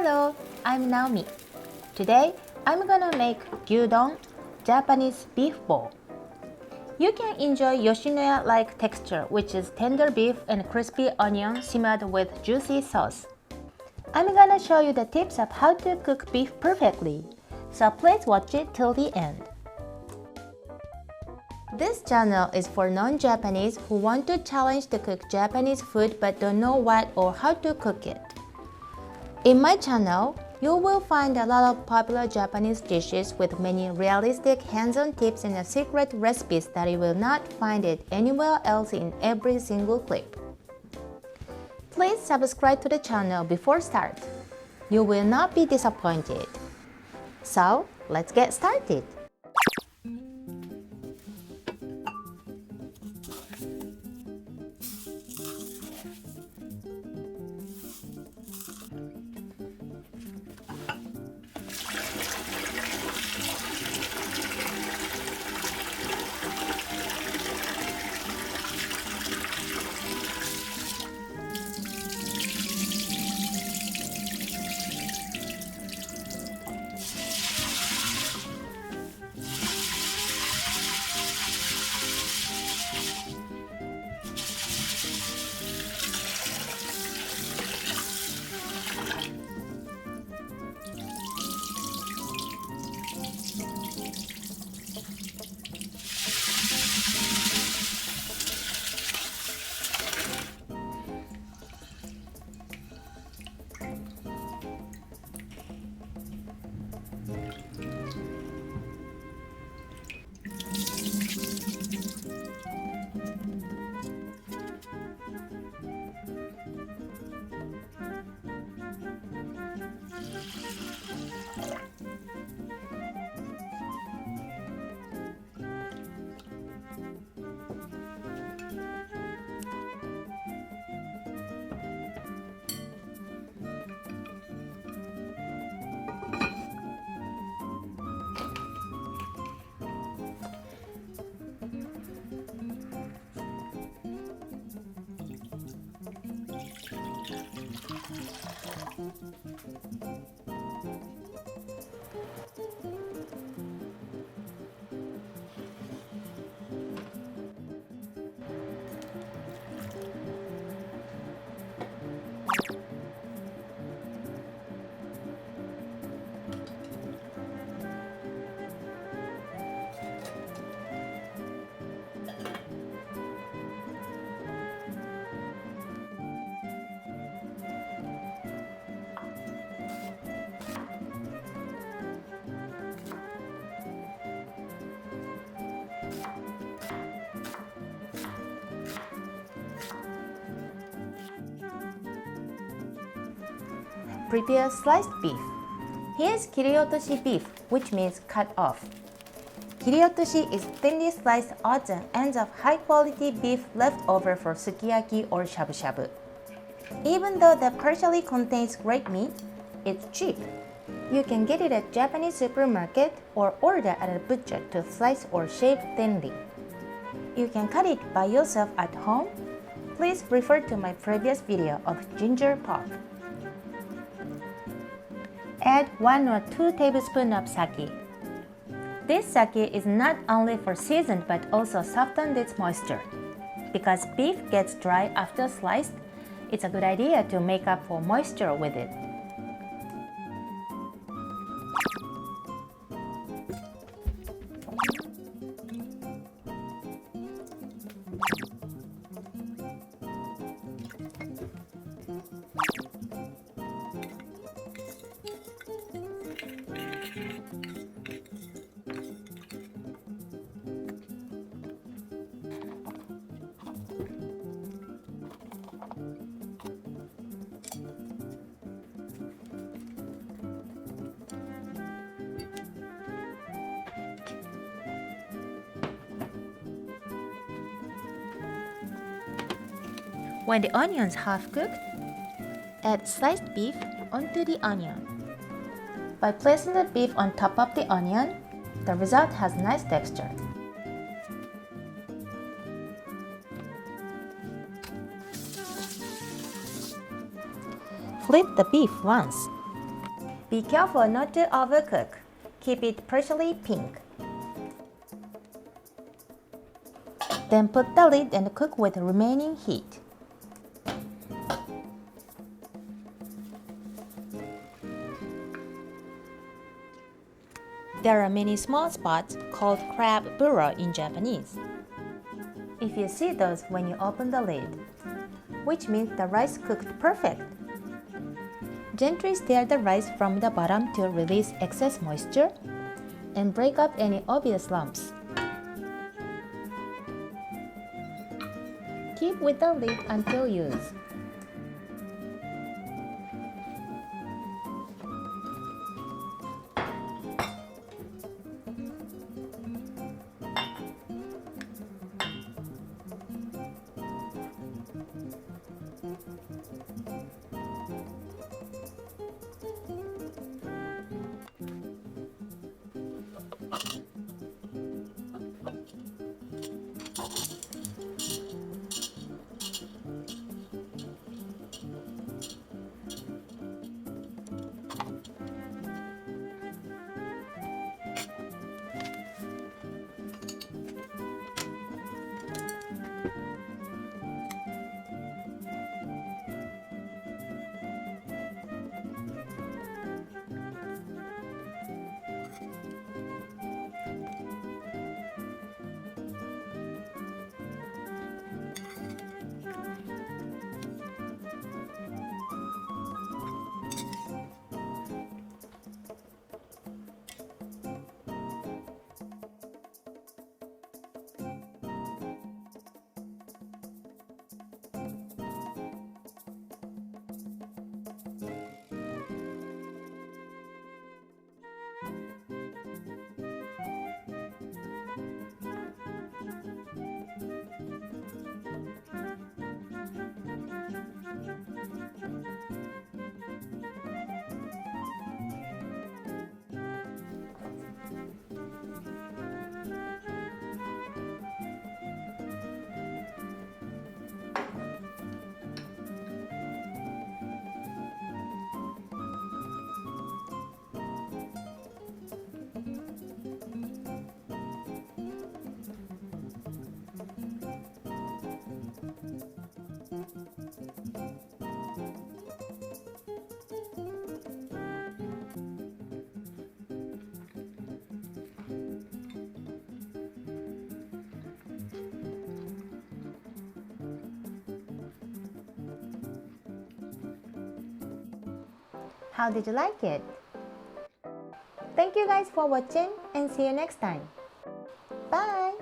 Hello, I'm Naomi. Today, I'm gonna make gyudon, Japanese beef bowl. You can enjoy Yoshinoya-like texture, which is tender beef and crispy onion simmered with juicy sauce. I'm gonna show you the tips of how to cook beef perfectly, so please watch it till the end. This channel is for non-Japanese who want to challenge to cook Japanese food but don't know what or how to cook it. In my channel, you will find a lot of popular Japanese dishes with many realistic hands-on tips and secret recipes that you will not find it anywhere else in every single clip. Please subscribe to the channel before start. You will not be disappointed. So, let's get started. Prepare sliced beef. Here's KIRIOTOSHI beef, which means cut off. KIRIOTOSHI is thinly sliced odds and ends of high-quality beef left over for sukiyaki or shabu-shabu. Even though the partially contains great meat, it's cheap. You can get it at Japanese supermarket or order at a butcher to slice or shave thinly. You can cut it by yourself at home. Please refer to my previous video of ginger pork. Add 1 or 2 tablespoons of sake. This sake is not only for season but also soften its moisture. Because beef gets dry after sliced, it's a good idea to make up for moisture with it. When the onions half cooked, add sliced beef onto the onion. By placing the beef on top of the onion, the result has nice texture. Flip the beef once. Be careful not to overcook. Keep it partially pink. Then put the lid and cook with remaining heat. There are many small spots called crab burrow in Japanese. If you see those when you open the lid, which means the rice cooked perfect. Gently stir the rice from the bottom to release excess moisture and break up any obvious lumps. Keep with the lid until used. How did you like it? Thank you guys for watching and see you next time. Bye!